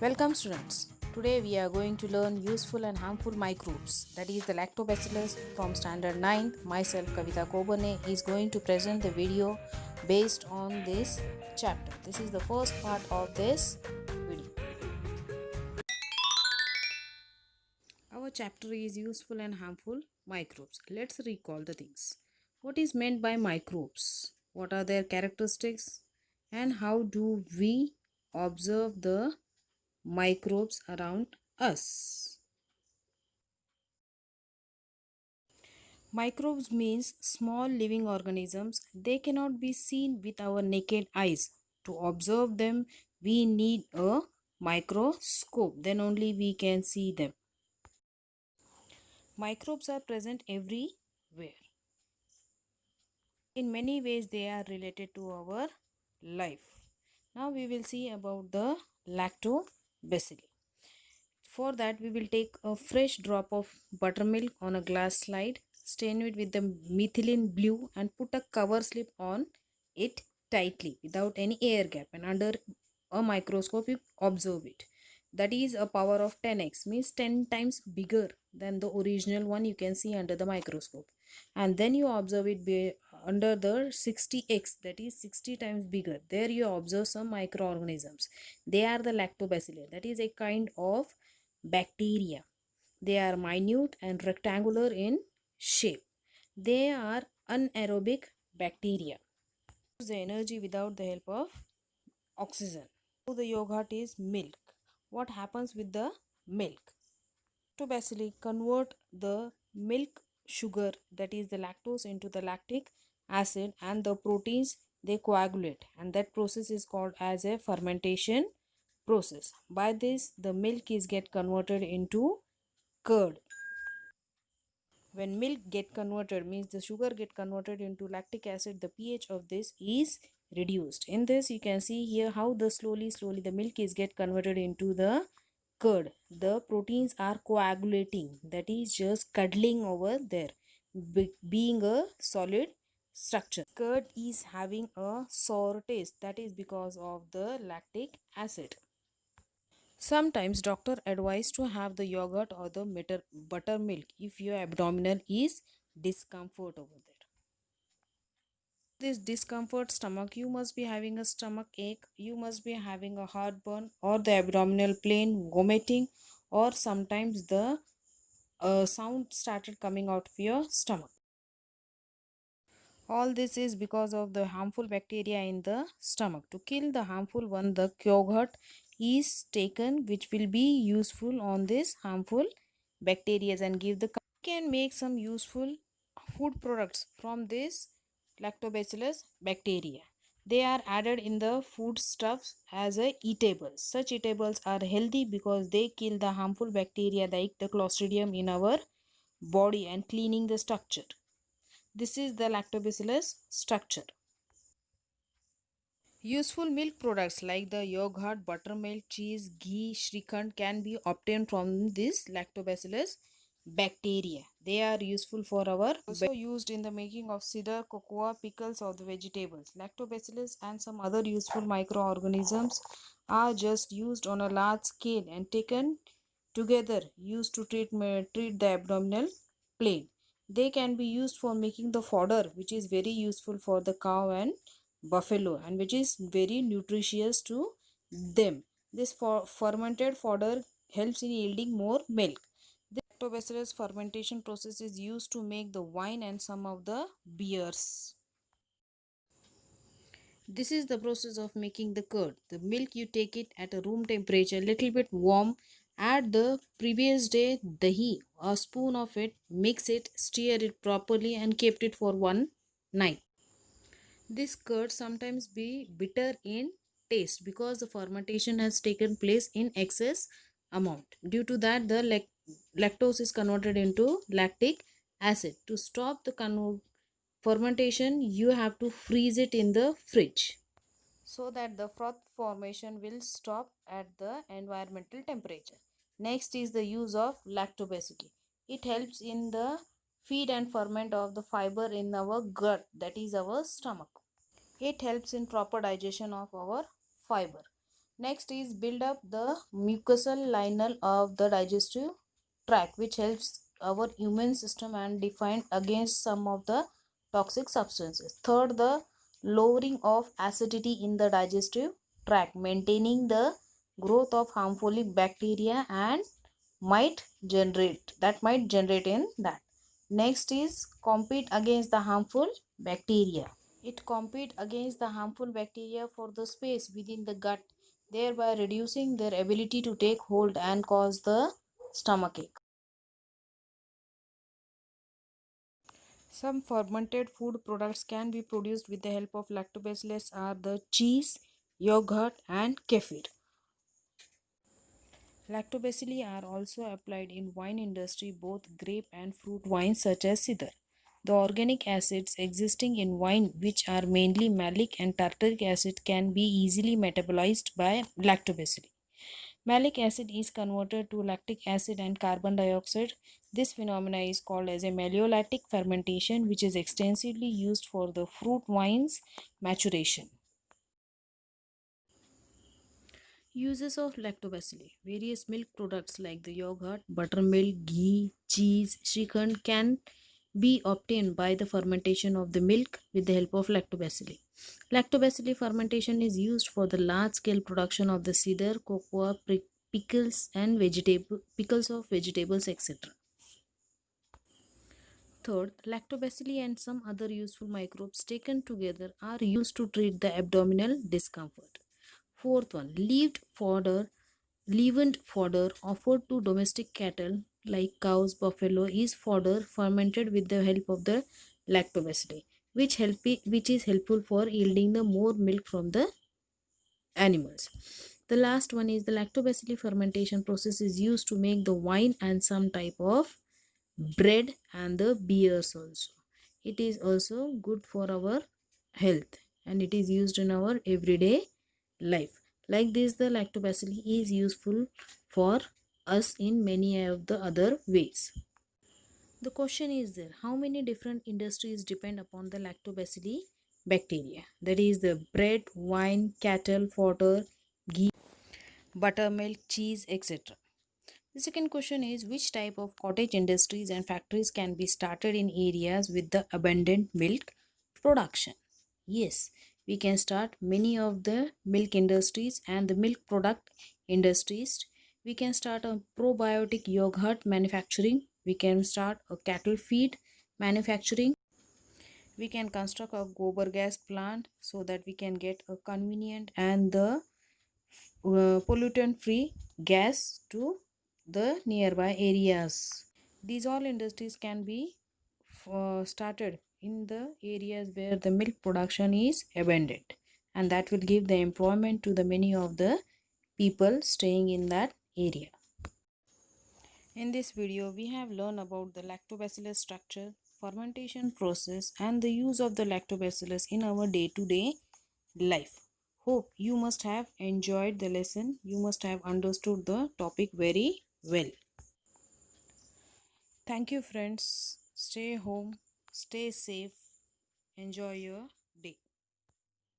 Welcome students. Today we are going to learn useful and harmful microbes, that is the lactobacillus from standard 9. Myself Kavita Kobane is going to present the video based on this chapter. This is the first part of this video. Our chapter is useful and harmful microbes. Let's recall the things. What is meant by microbes? What are their characteristics? And how do we observe the microbes around us? Microbes means small living organisms. They cannot be seen with our naked eyes. To observe them, we need a microscope. Then only we can see them. Microbes are present everywhere. In many ways, they are related to our life. Now we will see about the lactobacilli. For that, we will take a fresh drop of buttermilk on a glass slide, stain it with the methylene blue and put a cover slip on it tightly without any air gap, and under a microscope you observe it. That is a power of 10x, means 10 times bigger than the original one you can see under the microscope. And then you observe it under the 60x, that is 60 times bigger. There you observe some microorganisms. They are the lactobacilli. That is a kind of bacteria. They are minute and rectangular in shape. They are anaerobic bacteria. Use the energy without the help of oxygen. So the yogurt is milk. What happens with the milk? Lactobacilli convert the milk sugar, that is the lactose, into the lactic acid, and the proteins they coagulate, and that process is called as a fermentation process. By this the milk is get converted into curd. When milk get converted, means the sugar get converted into lactic acid, the pH of this is reduced. In this you can see here how the slowly the milk is get converted into the curd. The proteins are coagulating, that is just cuddling over there, being a solid structure. Curd is having a sour taste, that is because of the lactic acid. Sometimes doctor advise to have the yogurt or the buttermilk if your abdominal is discomfort over there. This discomfort stomach, you must be having a stomach ache, you must be having a heartburn or the abdominal pain, vomiting, or sometimes the sound started coming out of your stomach. All this is because of the harmful bacteria in the stomach. To kill the harmful one, the yogurt is taken, which will be useful on this harmful bacteria and give the can make some useful food products from this lactobacillus bacteria. They are added in the foodstuffs as a eatables. Such eatables are healthy because they kill the harmful bacteria like the clostridium in our body and cleaning the structure. This is the lactobacillus structure. Useful milk products like the yogurt, buttermilk, cheese, ghee, shrikhand can be obtained from this lactobacillus bacteria. They are useful for our also used in the making of cider, cocoa, pickles of the vegetables. Lactobacillus and some other useful microorganisms are just used on a large scale and taken together used to treat the abdominal pain. They can be used for making the fodder, which is very useful for the cow and buffalo and which is very nutritious to them. This fermented fodder helps in yielding more milk. The lactobacillus fermentation process is used to make the wine and some of the beers. This is the process of making the curd. The milk, you take it at a room temperature, little bit warm. Add the previous day dahi, a spoon of it, mix it, stir it properly and kept it for one night. This curd sometimes be bitter in taste because the fermentation has taken place in excess amount. Due to that, the lactose is converted into lactic acid. To stop the fermentation, you have to freeze it in the fridge so that the froth formation will stop at the environmental temperature. Next is the use of lactobacilli. It helps in the feed and ferment of the fiber in our gut, that is our stomach. It helps in proper digestion of our fiber. Next is build up the mucosal lining of the digestive tract, which helps our immune system and defend against some of the toxic substances. Third, the lowering of acidity in the digestive tract, maintaining the growth of harmful bacteria and might generate in that. Next is compete against the harmful bacteria. It compete against the harmful bacteria for the space within the gut, thereby reducing their ability to take hold and cause the stomachache. Some fermented food products can be produced with the help of lactobacillus are the cheese, yogurt and kefir. Lactobacilli are also applied in wine industry, both grape and fruit wines such as cider. The organic acids existing in wine, which are mainly malic and tartaric acid, can be easily metabolized by lactobacilli. Malic acid is converted to lactic acid and carbon dioxide. This phenomena is called as a malolactic fermentation, which is extensively used for the fruit wines maturation. Uses of lactobacilli. Various milk products like the yogurt, buttermilk, ghee, cheese, shrikhand can be obtained by the fermentation of the milk with the help of lactobacilli. Lactobacilli fermentation is used for the large-scale production of the cider, cocoa, pickles and pickles of vegetables, etc. Third, lactobacilli and some other useful microbes taken together are used to treat the abdominal discomfort. Fourth one, leavened fodder offered to domestic cattle like cows, buffalo is fodder fermented with the help of the lactobacilli, which is helpful for yielding the more milk from the animals. The last one is the lactobacilli fermentation process is used to make the wine and some type of bread and the beers also. It is also good for our health and it is used in our everyday life. Like this, the lactobacilli is useful for us in many of the other ways. The question is there, how many different industries depend upon the lactobacilli bacteria? That is the bread, wine, cattle, fodder, ghee, buttermilk, cheese, etc. The second question is which type of cottage industries and factories can be started in areas with the abundant milk production? Yes, we can start many of the milk industries and the milk product industries. We can start a probiotic yogurt manufacturing. We can start a cattle feed manufacturing. We can construct a gobar gas plant so that we can get a convenient and the pollutant free gas to the nearby areas. These all industries can be started in the areas where the milk production is abundant, and that will give the employment to the many of the people staying in that area. In this video, we have learned about the lactobacillus structure, fermentation process, and the use of the lactobacillus in our day-to-day life. Hope you must have enjoyed the lesson. You must have understood the topic very well. Thank you, friends. Stay home, stay safe, enjoy your